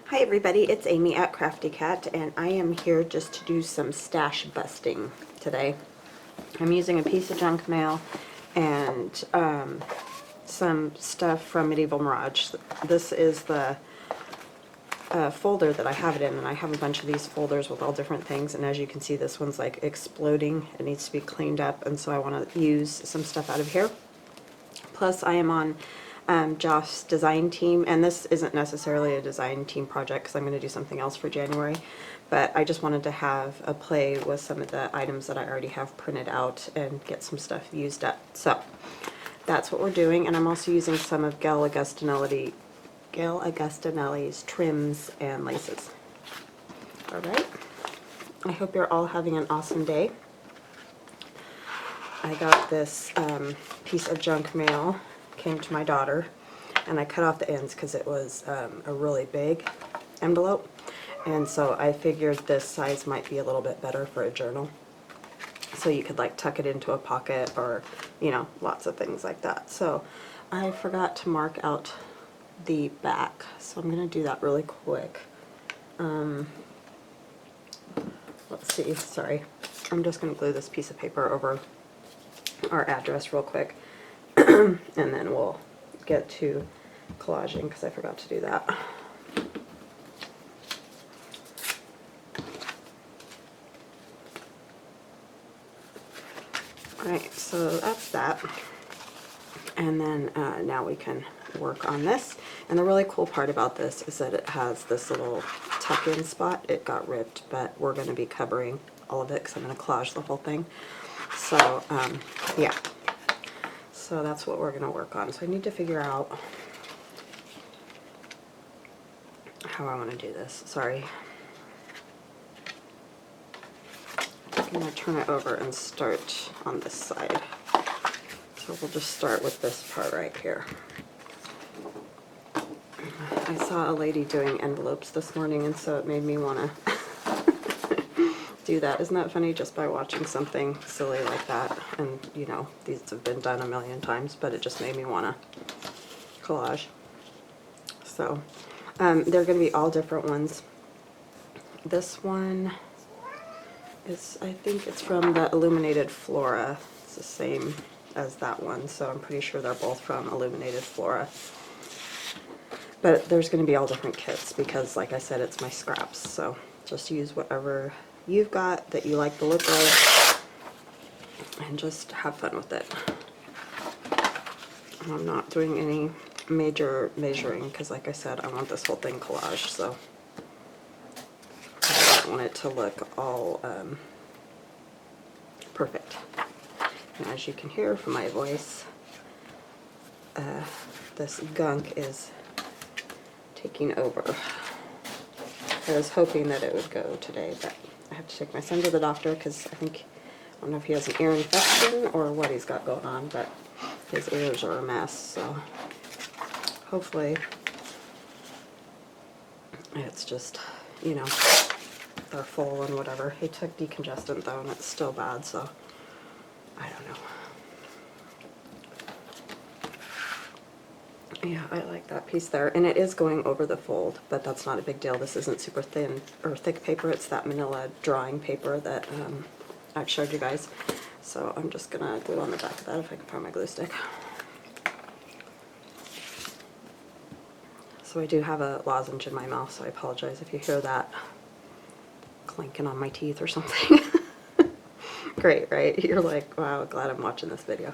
Hi everybody, it's Amy at Crafty Cat, and I am here just to do some stash busting today. I'm using a piece of junk mail and some stuff from Medieval Mirage. This is the folder that I have it in, and I have a bunch of these folders with all different things, and as you can see, this one's like exploding. It needs to be cleaned up, and so I want to use some stuff out of here. Plus I am on Josh's design team, and this isn't necessarily a design team project because I'm going to do something else for January, but I just wanted to have a play with some of the items that I already have printed out and get some stuff used up. So that's what we're doing, and I'm also using some of Gayle Augustinelli's trims and laces. Alright, I hope you're all having an awesome day. I got this piece of junk mail, came to my daughter, and I cut off the ends because it was a really big envelope, and so I figured this size might be a little bit better for a journal, so you could like tuck it into a pocket or, you know, lots of things like that. So I forgot to mark out the back, so I'm going to do that really quick. Let's see, sorry, I'm just going to glue this piece of paper over our address real quick and then we'll get to collaging because I forgot to do that. Alright, so that's that, and then now we can work on this. And the really cool part about this is that it has this little tuck-in spot. It got ripped, but we're going to be covering all of it because I'm going to collage the whole thing. So yeah, so that's what we're going to work on. So I need to figure out how I want to do this. Sorry. I'm going to turn it over and start on this side. So we'll just start with this part right here. I saw a lady doing envelopes this morning, and so it made me want to do that. Isn't that funny? Just by watching something silly like that, and you know, these have been done a million times, but it just made me want to collage. So they're going to be all different ones. This one is, I think it's from the Illuminated Flora. It's the same as that one, so I'm pretty sure they're both from Illuminated Flora. But there's going to be all different kits because, like I said, it's my scraps, so just use whatever you've got that you like the look of and just have fun with it. I'm not doing any major measuring because, like I said, I want this whole thing collaged, so I don't want it to look all perfect. And as you can hear from my voice, this gunk is taking over. I was hoping that it would go today, but I have to take my son to the doctor because I don't know if he has an ear infection or what he's got going on, but his ears are a mess, so hopefully it's just, you know, they're full and whatever. He took decongestant though, and it's still bad, so I don't know. Yeah, I like that piece there, and it is going over the fold, but that's not a big deal. This isn't super thin or thick paper. It's that manila drawing paper that I've showed you guys. So I'm just gonna glue on the back of that if I can find my glue stick. So I do have a lozenge in my mouth, so I apologize if you hear that clanking on my teeth or something. Great, right? You're like, wow, glad I'm watching this video.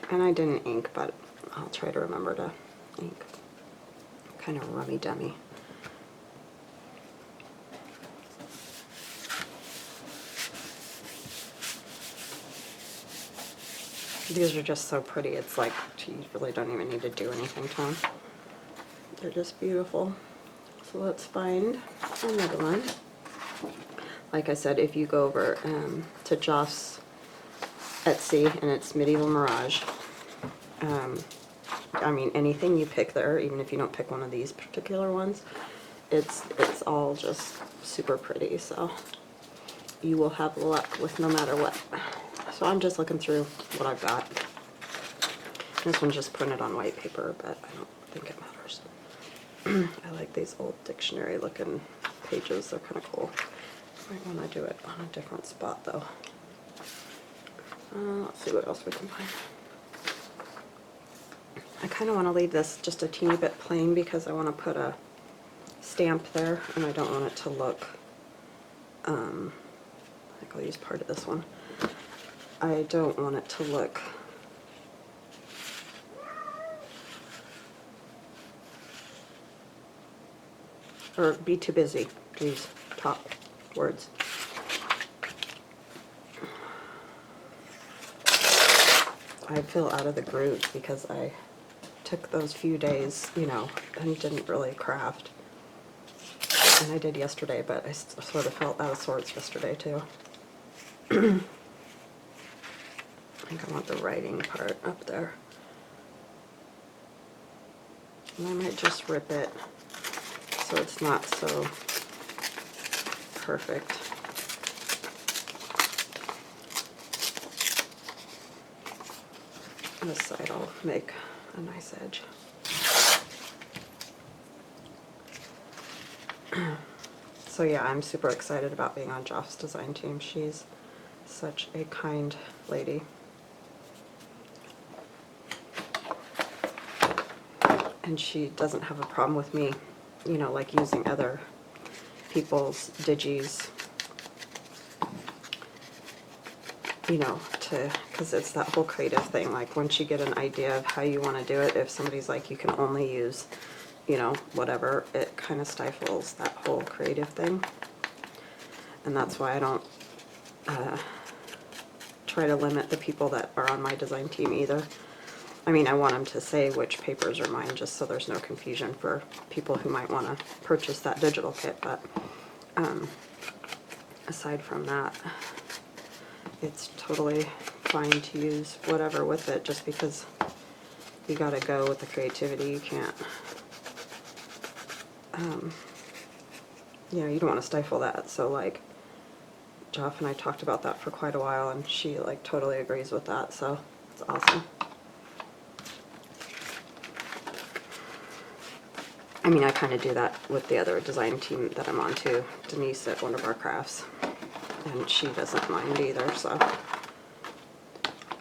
And I didn't ink, but I'll try to remember to ink. Kind of rummy-dummy. These are just so pretty. It's like, you really don't even need to do anything to them. They're just beautiful. So let's find another one. Like I said, if you go over to Josh's Etsy, and it's Medieval Mirage. I mean, anything you pick there, even if you don't pick one of these particular ones, it's all just super pretty, so you will have luck with no matter what. So I'm just looking through what I've got. This one's just printed on white paper, but I don't think it matters. I like these old dictionary looking pages. They're kind of cool. Might want to do it on a different spot though. Let's see what else we can find. I kind of want to leave this just a teeny bit plain because I want to put a stamp there, and I don't want it to look, I think I'll use part of this one. I don't want it to look or be too busy. These top words. I feel out of the groove because I took those few days, you know, and didn't really craft. And I did yesterday, but I sort of felt out of sorts yesterday too. I think I want the writing part up there. And I might just rip it so it's not so perfect. This side I'll make a nice edge. So yeah, I'm super excited about being on Joff's design team. She's such a kind lady. And she doesn't have a problem with me, you know, like using other people's digis, you know, because it's that whole creative thing. Like once you get an idea of how you want to do it, if somebody's like, you can only use, you know, whatever, it kind of stifles that whole creative thing. And that's why I don't try to limit the people that are on my design team either. I mean, I want them to say which papers are mine just so there's no confusion for people who might want to purchase that digital kit, but aside from that, it's totally fine to use whatever with it, just because you gotta go with the creativity. You can't, you know, you don't want to stifle that. So like, Joff and I talked about that for quite a while, and she like totally agrees with that, so it's awesome. I mean, I kind of do that with the other design team that I'm on too, Denise at one of our crafts, and she doesn't mind either, so.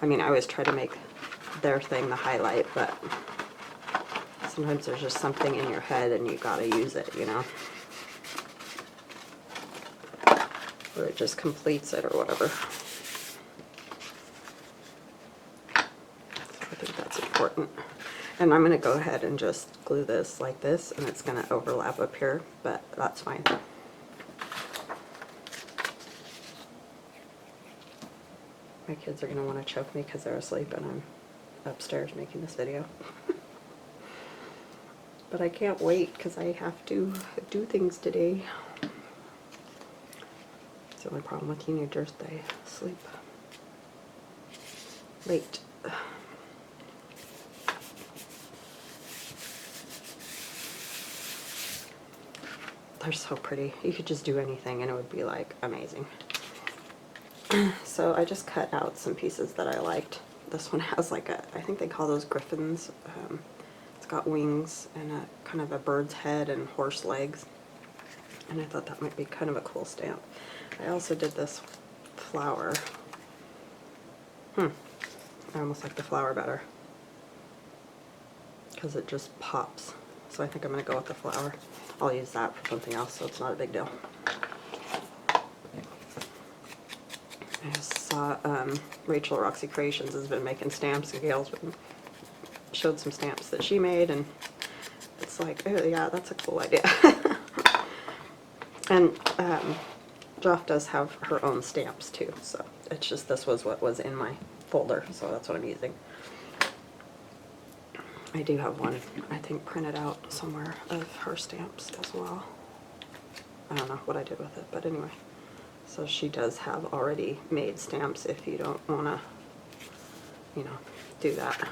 I mean, I always try to make their thing the highlight, but sometimes there's just something in your head and you gotta use it, you know? Or it just completes it or whatever. So I think that's important. And I'm going to go ahead and just glue this like this, and it's going to overlap up here, but that's fine. My kids are going to want to choke me because they're asleep and I'm upstairs making this video. But I can't wait because I have to do things today. It's the only problem with teenagers, they sleep late. They're so pretty. You could just do anything and it would be like amazing. So I just cut out some pieces that I liked. This one has like a, I think they call those griffins. It's got wings and a kind of a bird's head and horse legs. And I thought that might be kind of a cool stamp. I also did this flower. I almost like the flower better because it just pops. So I think I'm going to go with the flower. I'll use that for something else, so it's not a big deal. I just saw Rachel Roxy Creations has been making stamps, and Gayle's showed some stamps that she made, and it's like, oh yeah, that's a cool idea. And Joff does have her own stamps too, so it's just this was what was in my folder, so that's what I'm using. I do have one, I think, printed out somewhere of her stamps as well. I don't know what I did with it, but anyway. So she does have already made stamps if you don't want to, you know, do that.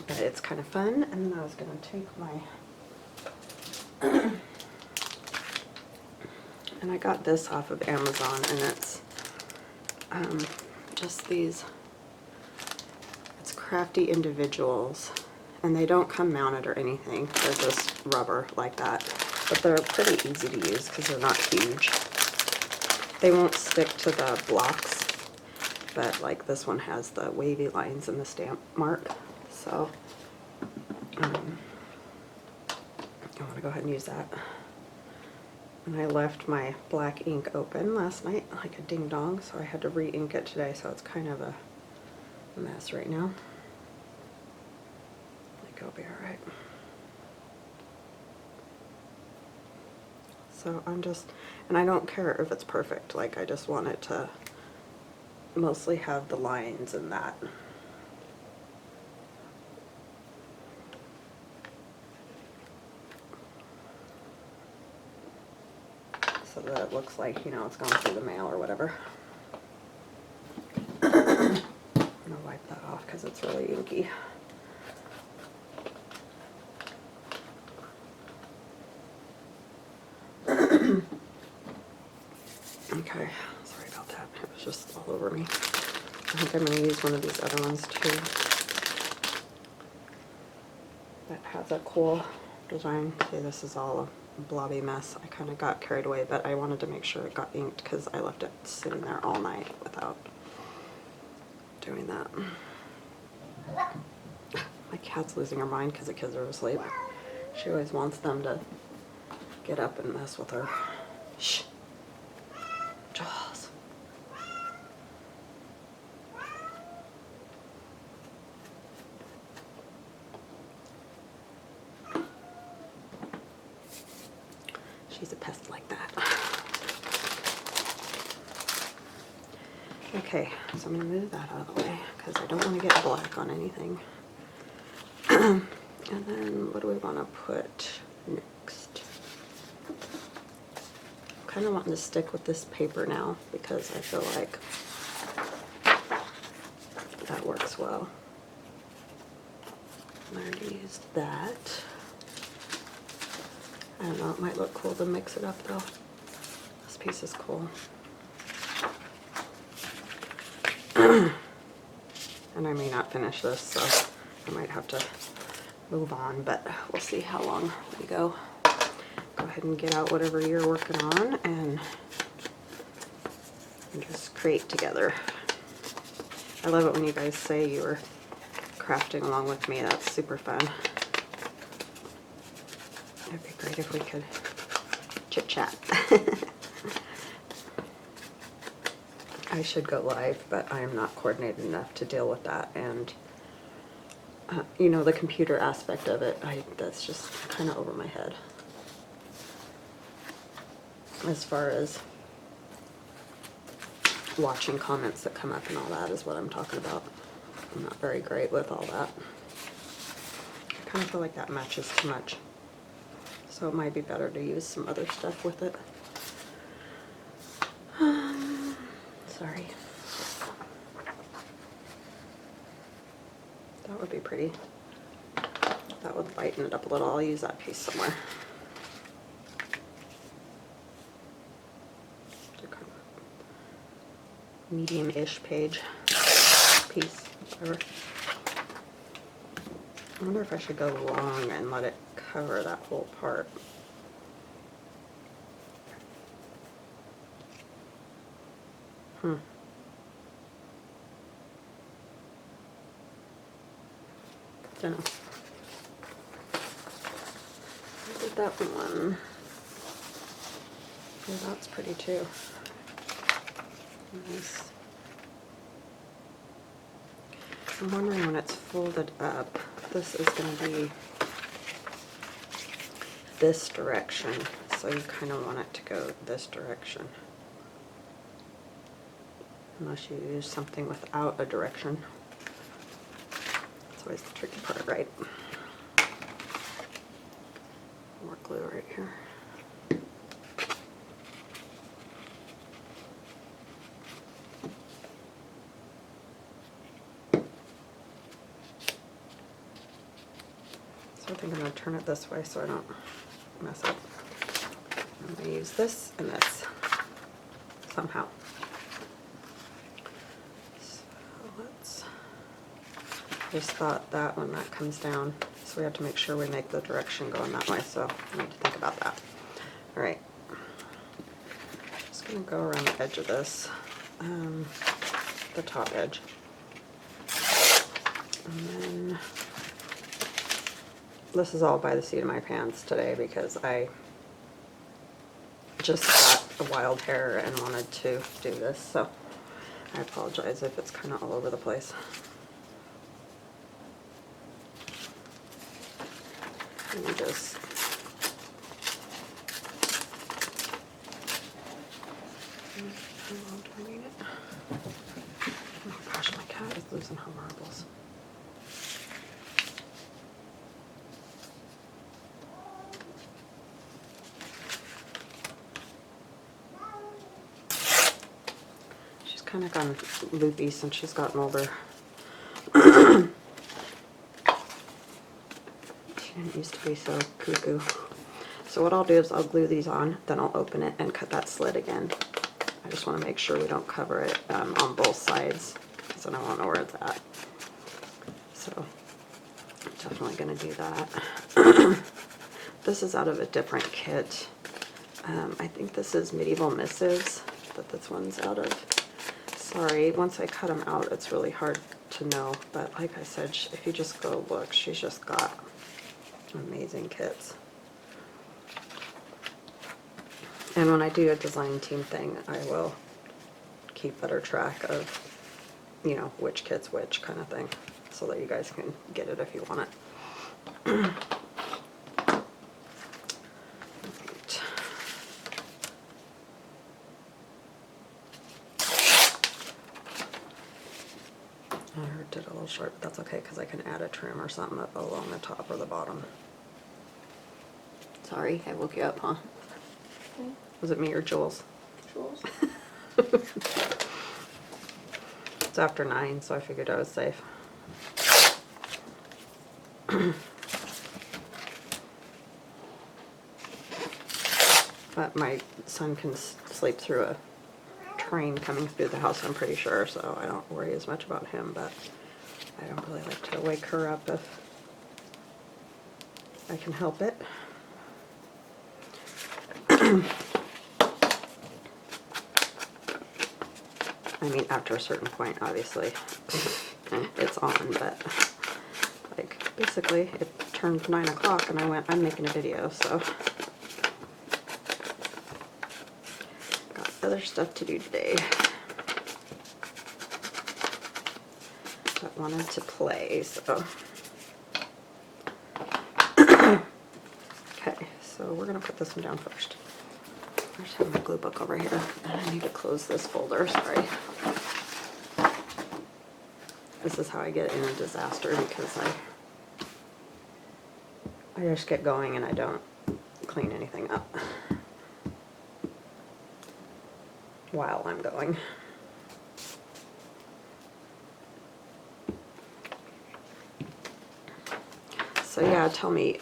But it's kind of fun, and then I was going to take my... and I got this off of Amazon, and it's just these... It's Crafty Individuals, and they don't come mounted or anything. They're just rubber like that, but they're pretty easy to use because they're not huge. They won't stick to the blocks, but like this one has the wavy lines and the stamp mark, so I want to go ahead and use that. And I left my black ink open last night like a ding dong, so I had to re-ink it today, so it's kind of a mess right now. I think it'll be alright. So I'm just, and I don't care if it's perfect, like I just want it to mostly have the lines and that. So that it looks like, you know, it's gone through the mail or whatever. I'm gonna wipe that off because it's really inky. Okay, sorry about that. It was just all over me. I think I'm going to use one of these other ones too. That has a cool design. See, this is all a blobby mess. I kind of got carried away, but I wanted to make sure it got inked because I left it sitting there all night without doing that. My cat's losing her mind because the kids are asleep. She always wants them to get up and mess with her. Shh. Jaws. She's a pest like that. Okay, so I'm going to move that out of the way because I don't want to get black on anything. And then what do we want to put next? I'm kind of wanting to stick with this paper now because I feel like that works well. I already used that. I don't know, it might look cool to mix it up though. This piece is cool. And I may not finish this, so I might have to move on, but we'll see how long we go. Go ahead and get out whatever you're working on and just create together. I love it when you guys say you were crafting along with me. That's super fun. It'd be great if we could chit chat. I should go live, but I am not coordinated enough to deal with that, and you know, the computer aspect of it, that's just kind of over my head. As far as watching comments that come up and all that is what I'm talking about. I'm not very great with all that. I kind of feel like that matches too much. So it might be better to use some other stuff with it. Sorry. That would be pretty. That would lighten it up a little. I'll use that piece somewhere. Medium-ish piece, whatever. I wonder if I should go long and let it cover that whole part. Don't know. I did that one. Oh, that's pretty too. Nice. I'm wondering when it's folded up, this is going to be this direction, so you kind of want it to go this direction. Unless you use something without a direction. That's always the tricky part, right? More glue right here. So I think I'm going to turn it this way so I don't mess up. I'm going to use this and this somehow. So let's Just thought that when that comes down, so we have to make sure we make the direction going that way, so I need to think about that. All right, just gonna go around the edge of this, the top edge. And then this is all by the seat of my pants today because I just got a wild hair and wanted to do this, so I apologize if it's kind of all over the place. Let me just how long do I need it? Oh gosh, my cat is losing her marbles. She's kind of gone loopy since she's gotten older. She didn't used to be so cuckoo. So what I'll do is I'll glue these on, then I'll open it and cut that slit again. I just want to make sure we don't cover it on both sides, because then I won't know where it's at. So I'm definitely going to do that. This is out of a different kit. I think this is Medieval Missives that this one's out of. Sorry, once I cut them out, it's really hard to know. But like I said, if you just go look, she's just got amazing kits. And when I do a design team thing, I will keep better track of, you know, which kit's which kind of thing, so that you guys can get it if you want it. Right. I did a little short, but that's okay because I can add a trim or something up along the top or the bottom. Sorry, I woke you up, huh? Okay. Was it me or Jules? Jules? It's after 9, so I figured I was safe. But my son can sleep through a train coming through the house, I'm pretty sure, so I don't worry as much about him, but I don't really like to wake her up if I can help it. I mean, after a certain point, obviously, it's on, but, like, basically, it turned 9 o'clock and I went, I'm making a video, so. Got other stuff to do today. But wanted to play, so. Okay, so we're gonna put this one down first. I just have my glue book over here, and I need to close this folder, sorry. This is how I get in a disaster, because I just get going and I don't clean anything up while I'm going. So yeah, tell me,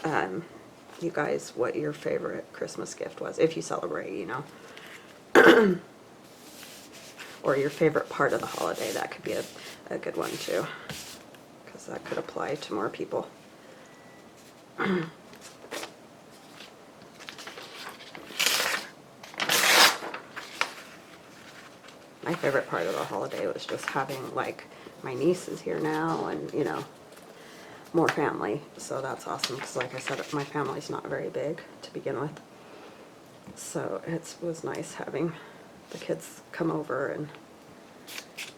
you guys, what your favorite Christmas gift was, if you celebrate, you know. Or your favorite part of the holiday, that could be a good one too, because that could apply to more people. My favorite part of the holiday was just having, like, my niece is here now and, you know, more family, so that's awesome, because like I said, my family's not very big to begin with, so it was nice having the kids come over and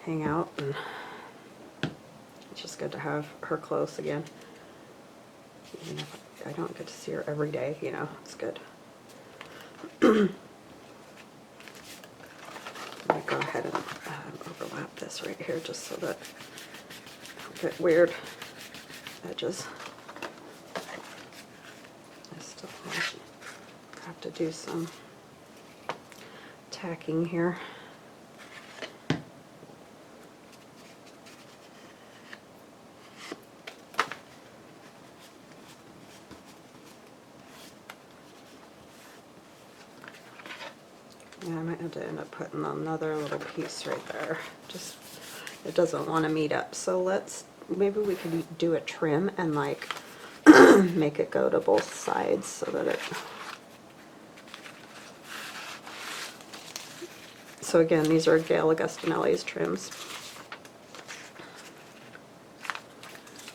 hang out, and it's just good to have her close again. Even if I don't get to see her every day, you know, it's good. I'm gonna go ahead and overlap this right here just so that I don't get weird edges. I still have to do some tacking here. Yeah, I might have to end up putting another little piece right there. Just, it doesn't want to meet up. So let's maybe we could do a trim and like make it go to both sides so that it... So again, these are Gayle Augustinelli's trims.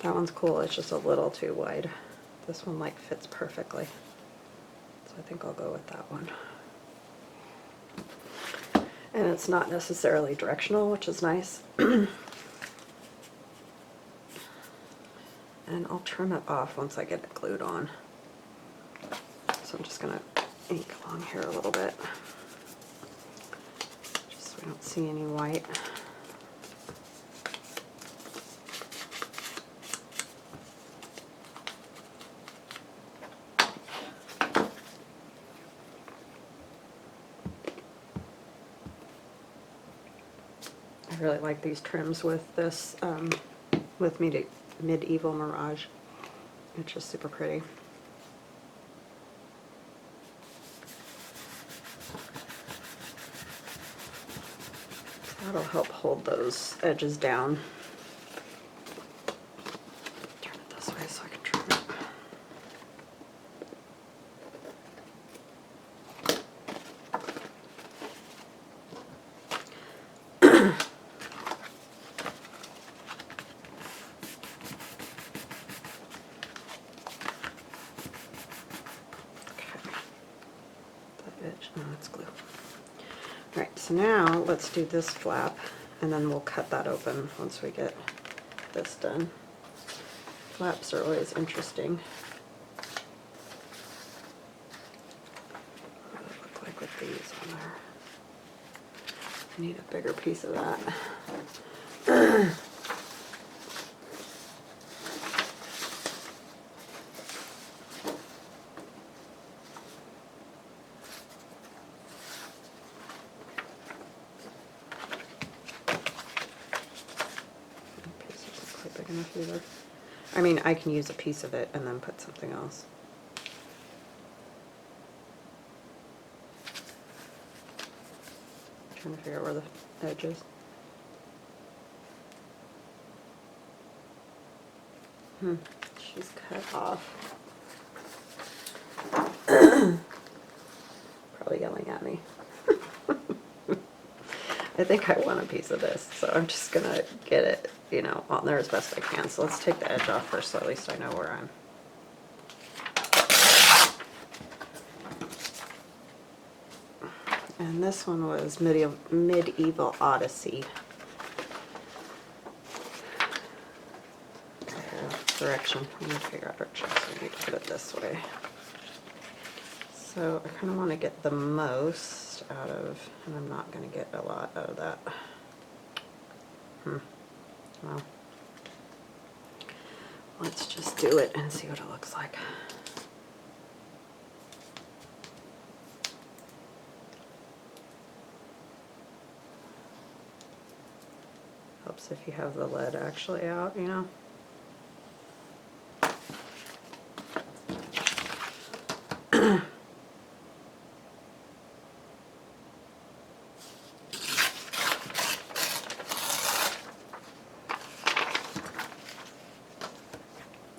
That one's cool, it's just a little too wide. This one like fits perfectly. So I think I'll go with that one. And it's not necessarily directional, which is nice. And I'll trim it off once I get it glued on. So I'm just gonna ink along here a little bit, just so we don't see any white. I really like these trims with this, with Medieval Mirage. It's just super pretty. That'll help hold those edges down. Turn it this way so I can trim it. No, it's glue. Alright, so now let's do this flap, and then we'll cut that open once we get this done. Flaps are always interesting. What does it look like with these on there? I need a bigger piece of that. Big enough either. I mean, I can use a piece of it and then put something else. I'm trying to figure out where the edge is. She's cut off. Probably yelling at me. I think I want a piece of this, so I'm just gonna get it, you know, on there as best I can. So let's take the edge off first, so at least I know where I'm. And this one was Medieval Odyssey. Direction. I need to figure out direction, so I need to put it this way. So I kind of want to get the most out of, and I'm not going to get a lot out of that. Well, let's just do it and see what it looks like. Helps if you have the lead actually out, you know.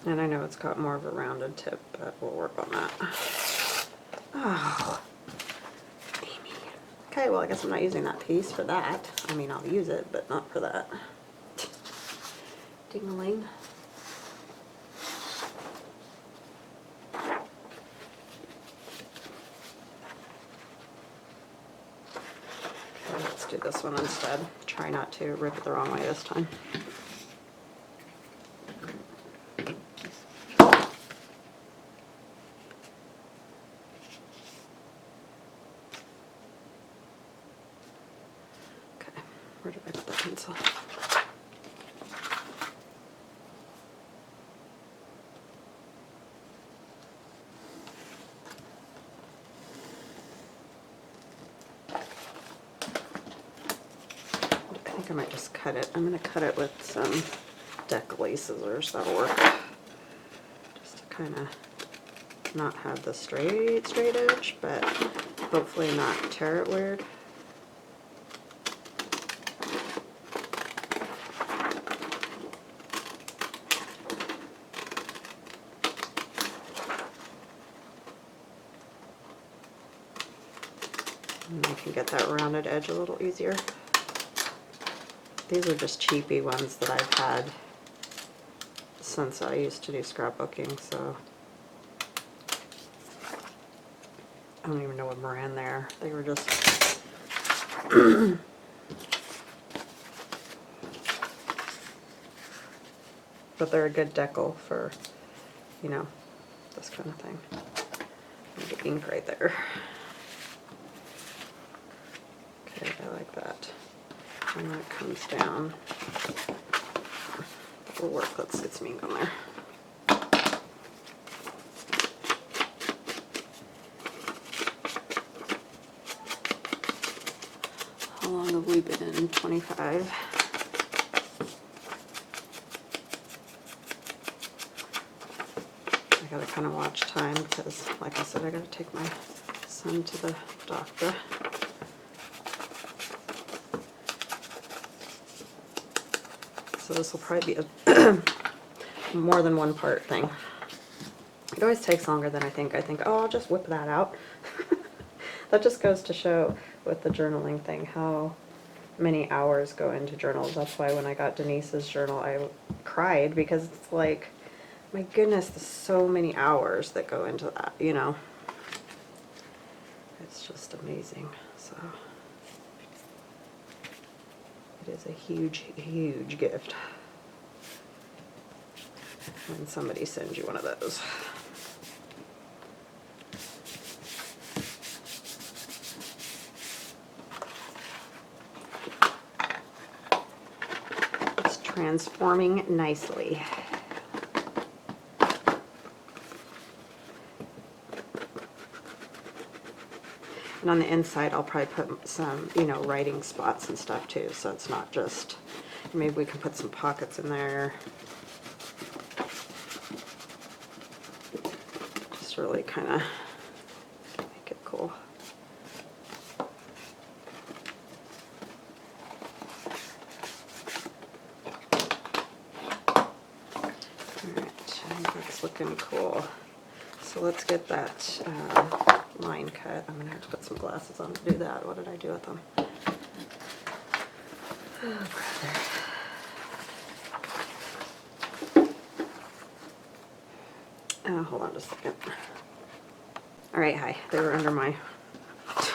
And I know it's got more of a rounded tip, but we'll work on that. Oh, Amy. Okay, well I guess I'm not using that piece for that. I mean, I'll use it, but not for that. Ding-a-ling. Okay, let's do this one instead. Try not to rip it the wrong way this time. Where did I put the pencil? I think I might just cut it. I'm going to cut it with some decollete scissors. That'll work. Just to kind of not have the straight edge, but hopefully not tear it weird. And you can get that rounded edge a little easier. These are just cheapy ones that I've had since I used to do scrapbooking, so I don't even know what brand they're. They were just but they're a good decal for, you know, this kind of thing. The ink right there. Okay, I like that. And that comes down. That will work. Let's see, it's me on there. How long have we been? 25. I gotta kind of watch time because, like I said, I gotta take my son to the doctor. So this will probably be a more than one part thing. It always takes longer than I think. I think, oh, I'll just whip that out. That just goes to show with the journaling thing how many hours go into journals. That's why when I got Denise's journal, I cried, because it's like, my goodness, there's so many hours that go into that, you know. It's just amazing. So it is a huge, huge gift when somebody sends you one of those. It's transforming nicely. And on the inside, I'll probably put some, you know, writing spots and stuff too, so it's not just, maybe we can put some pockets in there. Just really kind of make it cool. Alright, I think that's looking cool. So let's get that line cut. I'm going to have to put some glasses on to do that. What did I do with them? Oh, brother. Hold on just a second. Alright, hi. They were under my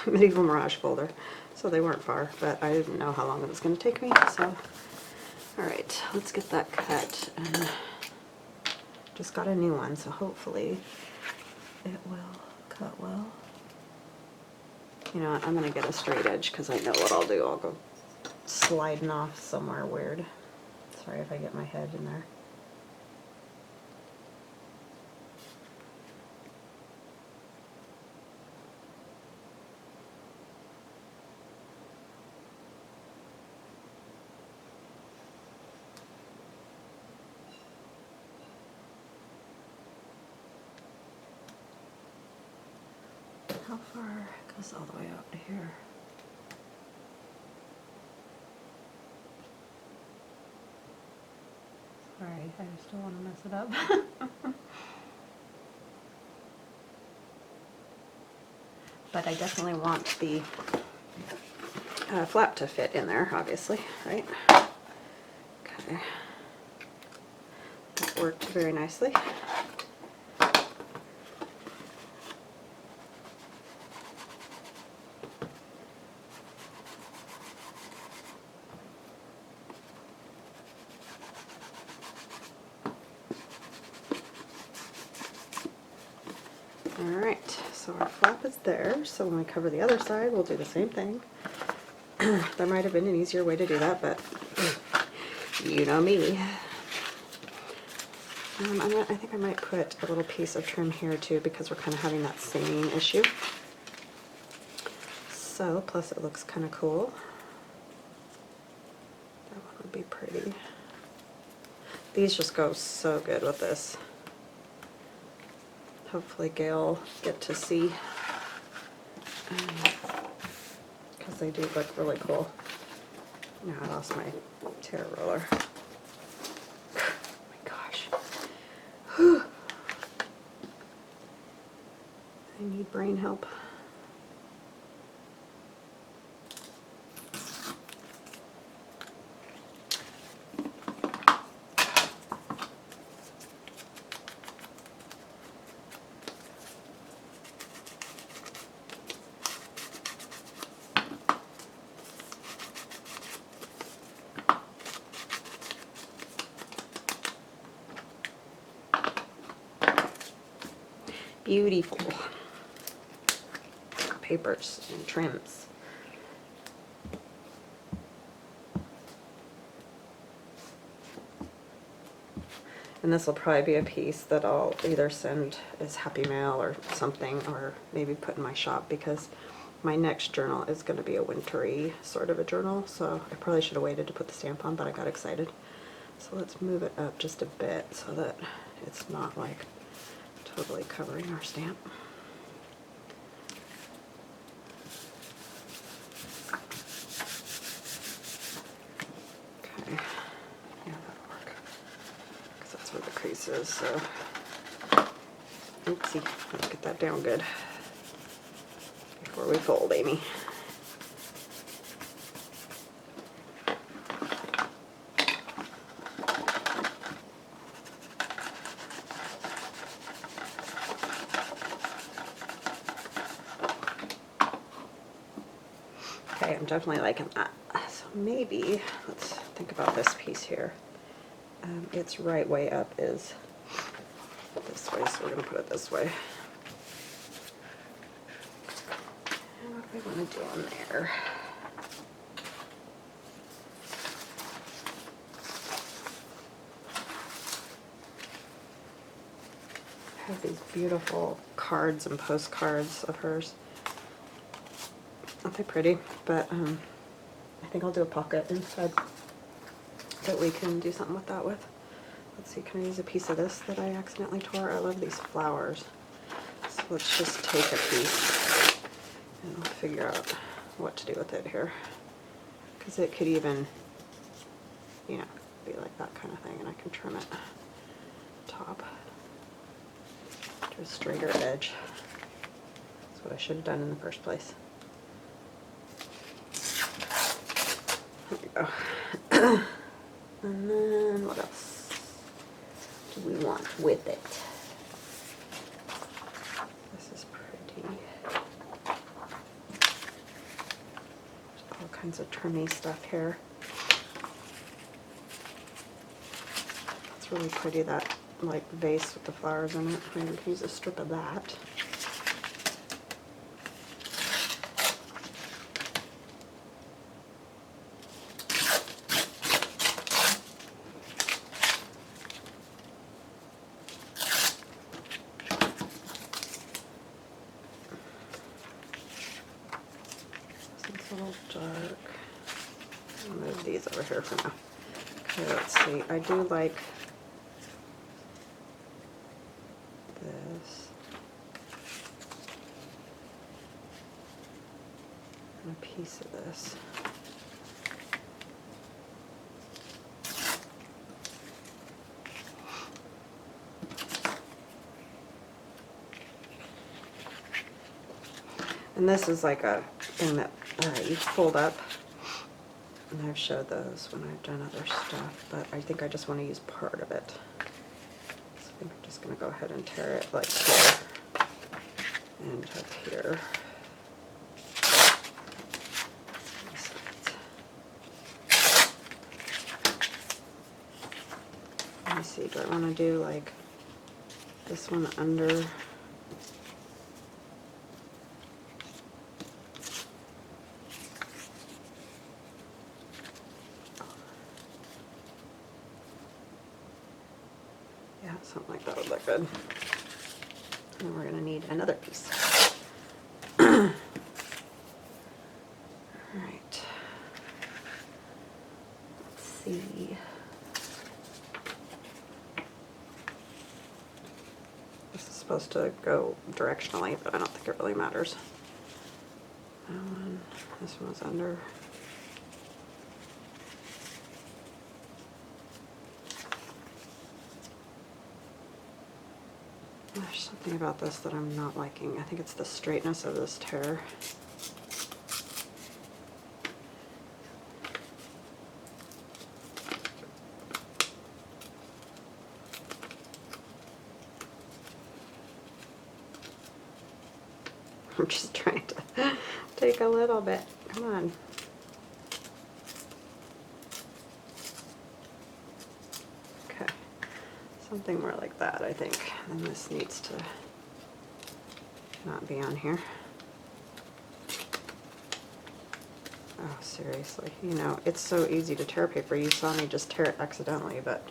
Medieval Mirage folder, so they weren't far, but I didn't know how long it was going to take me, so... Alright, let's get that cut. And just got a new one, so hopefully it will cut well. You know what, I'm going to get a straight edge because I know what I'll do. I'll go sliding off somewhere weird. Sorry if I get my head in there. How far? It goes all the way out to here. Sorry, I just don't want to mess it up. But I definitely want the flap to fit in there, obviously, right? Okay. That worked very nicely. Alright, so our flap is there, so when we cover the other side, we'll do the same thing. There might have been an easier way to do that, but you know me. I think I might put a little piece of trim here too, because we're kind of having that same issue. So, plus it looks kind of cool. That one would be pretty. These just go so good with this. Hopefully Gayle get to see, because they do look really cool. Now I lost my tear roller. Oh my gosh. I need brain help. beautiful papers and trims. And this will probably be a piece that I'll either send as Happy Mail or something, or maybe put in my shop, because my next journal is going to be a wintry sort of a journal, so I probably should have waited to put the stamp on, but I got excited. So let's move it up just a bit so that it's not like totally covering our stamp. Okay, yeah, that'll work, because that's where the crease is, so oopsie, let's get that down good before we fold, Amy. Okay, I'm definitely liking that. So maybe, let's think about this piece here. Its right way up is this way, so we're going to put it this way. And what do I want to do on there? I have these beautiful cards and postcards of hers. Aren't they pretty? But I think I'll do a pocket instead that we can do something with that with. Let's see, can I use a piece of this that I accidentally tore? I love these flowers. So let's just take a piece and I'll figure out what to do with it here. Because it could even, you know, be like that kind of thing, and I can trim it top to a straighter edge. That's what I should have done in the first place. There we go. And then what else do we want with it? This is pretty. There's all kinds of trimmy stuff here. It's really pretty, that like vase with the flowers in it. I'm going to use a strip of that. It's a little dark. I'll move these over here for now. Okay, let's see. I do like this. And a piece of this. And this is like a thing that you fold up, and I've showed those when I've done other stuff, but I think I just want to use part of it. So I think I'm just going to go ahead and tear it like here and up here. Let me see, do I want to do like this one under? Yeah, something like that would look good. And we're going to need another piece. Alright. Let's see. This is supposed to go directionally, but I don't think it really matters. That one, this one was under. There's something about this that I'm not liking. I think it's the straightness of this tear. I'm just trying to take a little bit. Come on. Okay. Something more like that, I think. And this needs to not be on here. Oh, seriously, you know, it's so easy to tear paper. You saw me just tear it accidentally, but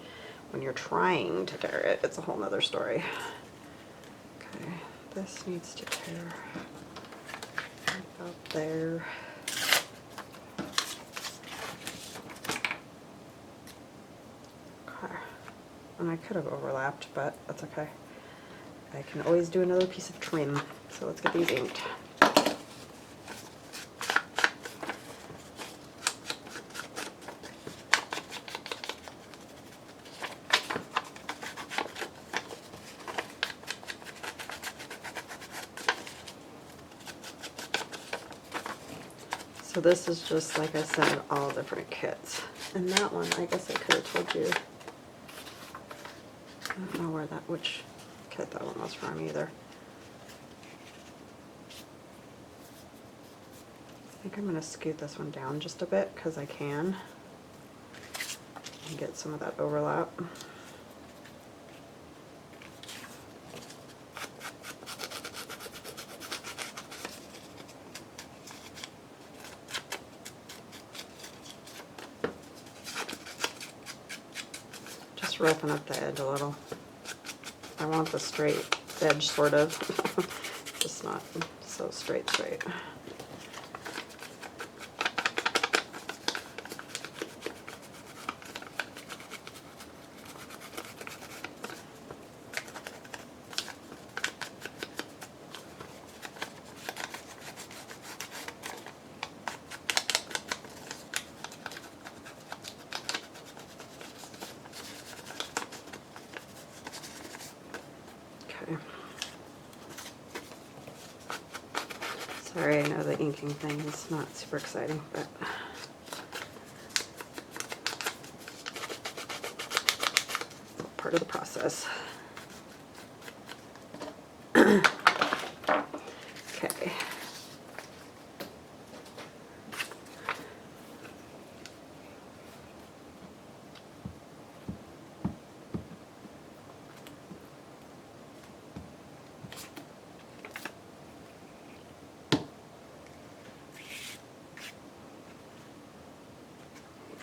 when you're trying to tear it, it's a whole nother story. Okay, this needs to tear about there. Okay, and I could have overlapped, but that's okay. I can always do another piece of trim. So let's get these inked. So this is just, like I said, all different kits. And that one, I guess I could have told you. I don't know which kit that one was from either. I think I'm going to scoot this one down just a bit because I can. And get some of that overlap. Just roughing up the edge a little. I want the straight edge, sort of. Just not so straight. Sorry, I know the inking thing is not super exciting, but it's all part of the process. Okay.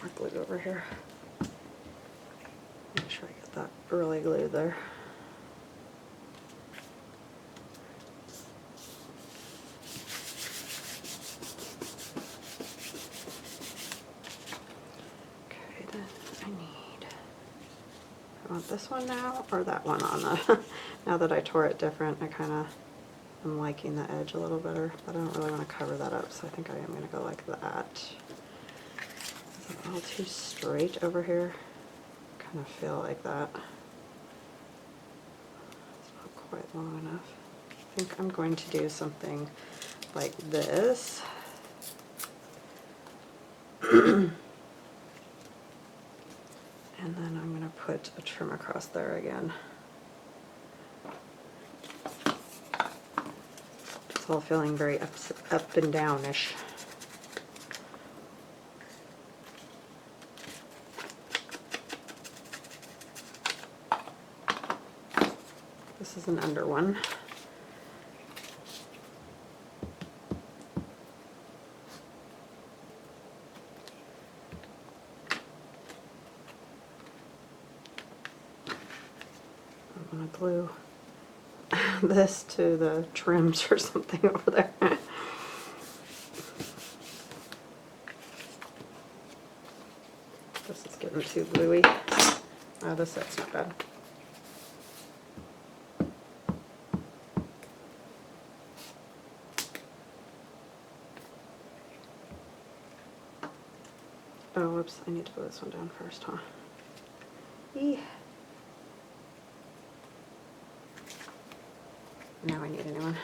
More glue over here. Make sure I get that really glued there. Okay, then I want this one now or that one on the, now that I tore it different, I kind of am liking the edge a little better, but I don't really want to cover that up, so I think I am going to go like that. Is it all too straight over here? Kind of feel like that. It's not quite long enough. I think I'm going to do something like this. And then I'm going to put a trim across there again. It's all feeling very up and down-ish. This is an under one. I'm going to glue this to the trims or something over there. This is getting too gluey. Oh, this side's not bad. Oh, whoops, I need to put this one down first, huh? Eee. Now I need a new one.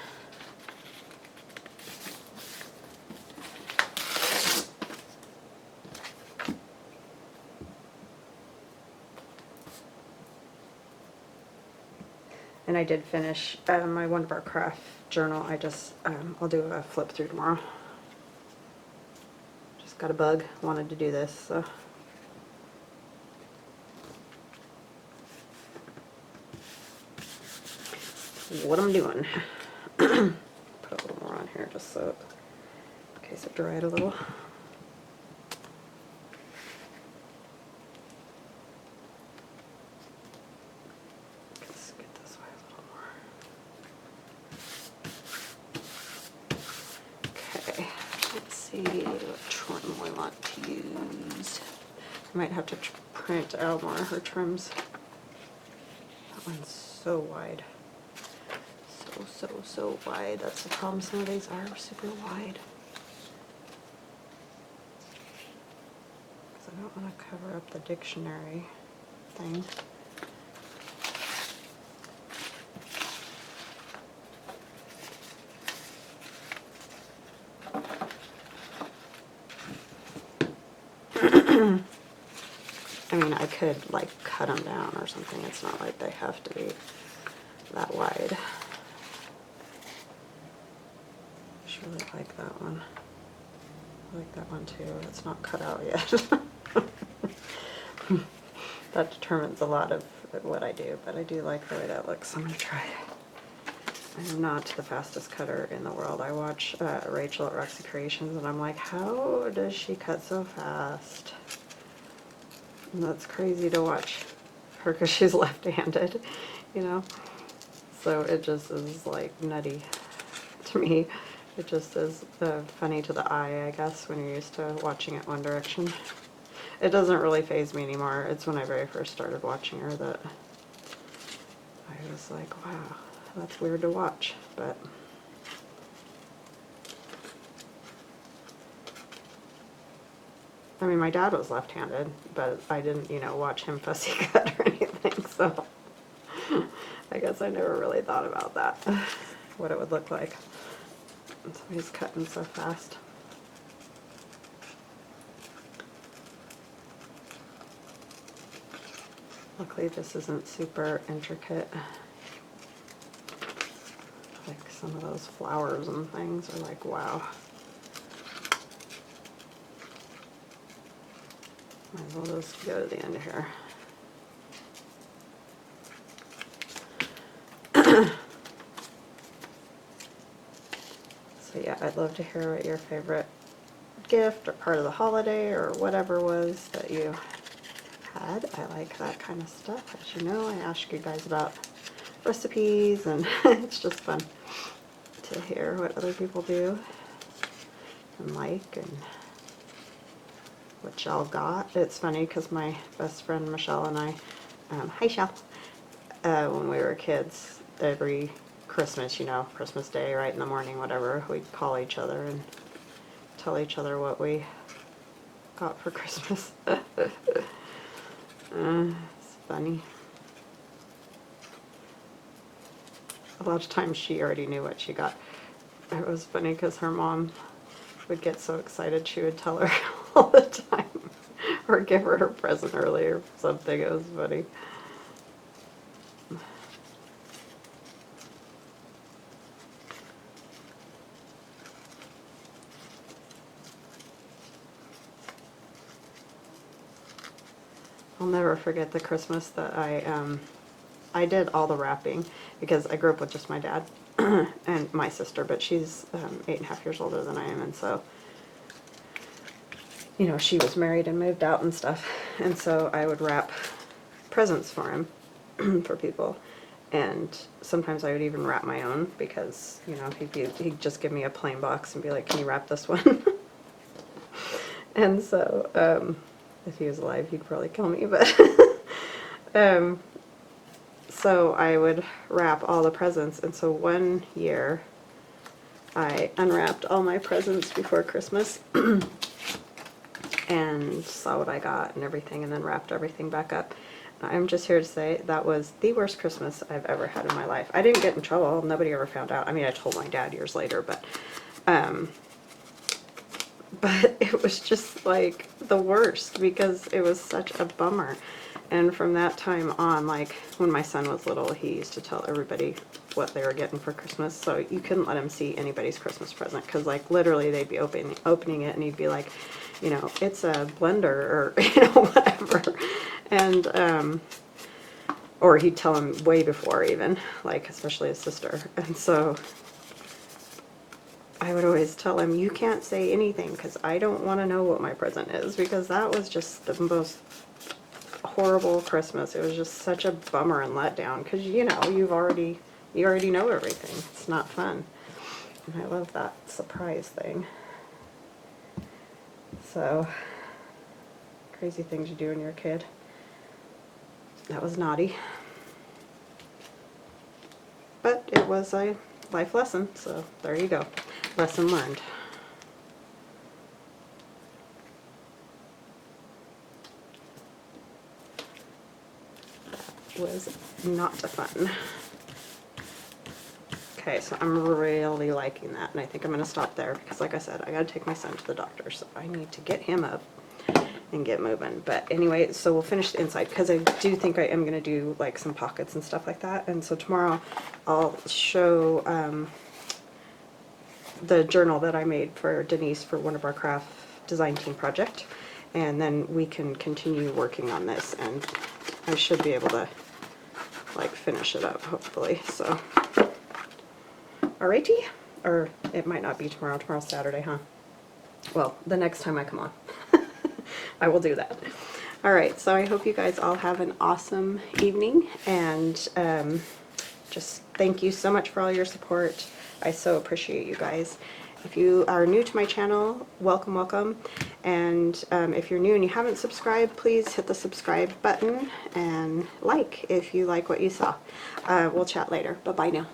And I did finish my One Bar Craft journal. I just, I'll do a flip through tomorrow. Just got a bug, wanted to do this, so. What I'm doing. just so, in case it dried a little. Let's get this way a little more. Okay, let's see what trim we want to use. I might have to print out more of her trims. That one's so wide. So wide. That's the problem. Some of these are super wide. Because I don't want to cover up the dictionary thing. I mean, I could like cut them down or something. It's not like they have to be that wide. I just really like that one. I like that one too. It's not cut out yet. That determines a lot of what I do, but I do like the way that looks. I'm going to try it. I am not the fastest cutter in the world. I watch Rachel at Roxy Creations and I'm like, how does she cut so fast? And that's crazy to watch her because she's left-handed, you know? So it just is like nutty to me. It just is funny to the eye, I guess, when you're used to watching it one direction. It doesn't really faze me anymore. It's when I very first started watching her that I was like, wow, that's weird to watch, but I mean, my dad was left-handed, but I didn't, you know, watch him fussy cut or anything, so I guess I never really thought about that, what it would look like. And so he's cutting so fast. Luckily this isn't super intricate. Like some of those flowers and things are like, wow. Might as well just go to the end here. So yeah, I'd love to hear what your favorite gift or part of the holiday or whatever was that you had. I like that kind of stuff. As you know, I ask you guys about recipes and it's just fun to hear what other people do and like and what y'all got. It's funny because my best friend Michelle and I, hi Shell, when we were kids, every Christmas, you know, Christmas Day, right in the morning, whatever, we'd call each other and tell each other what we got for Christmas. It's funny. A lot of times she already knew what she got. It was funny because her mom would get so excited she would tell her all the time or give her present early or something. It was funny. I'll never forget the Christmas that I did all the wrapping because I grew up with just my dad and my sister, but she's 8.5 years older than I am, and so, you know, she was married and moved out and stuff, and so I would wrap presents for him for people, and sometimes I would even wrap my own because, you know, he'd just give me a plain box and be like, can you wrap this one? And so if he was alive, he'd probably kill me, but so I would wrap all the presents, and so one year I unwrapped all my presents before Christmas and saw what I got and everything, and then wrapped everything back up. I'm just here to say that was the worst Christmas I've ever had in my life. I didn't get in trouble. Nobody ever found out. I mean, I told my dad years later, but it was just like the worst because it was such a bummer. And from that time on, like when my son was little, he used to tell everybody what they were getting for Christmas, so you couldn't let him see anybody's Christmas present because, like, literally they'd be opening it and he'd be like, you know, it's a blender or, you know, whatever. And or he'd tell him way before even, like, especially his sister. And so I would always tell him, you can't say anything because I don't want to know what my present is, because that was just the most horrible Christmas. It was just such a bummer and letdown because, you know, you already know everything. It's not fun. And I love that surprise thing. So, crazy things you do when you're a kid. That was naughty. But it was a life lesson, so there you go. Lesson learned. That was not fun. Okay, so I'm really liking that, and I think I'm going to stop there because, like I said, I got to take my son to the doctor, so I need to get him up and get moving. But anyway, so we'll finish the inside because I do think I am going to do like some pockets and stuff like that. And so tomorrow I'll show the journal that I made for Denise for one of our craft design team project, and then we can continue working on this, and I should be able to like finish it up hopefully. So alrighty, or it might not be tomorrow. Tomorrow's Saturday, huh? Well, the next time I come on, I will do that. Alright, so I hope you guys all have an awesome evening, and just thank you so much for all your support. I so appreciate you guys. If you are new to my channel, welcome, welcome. And if you're new and you haven't subscribed, please hit the subscribe button and like if you like what you saw. We'll chat later. Bye-bye now.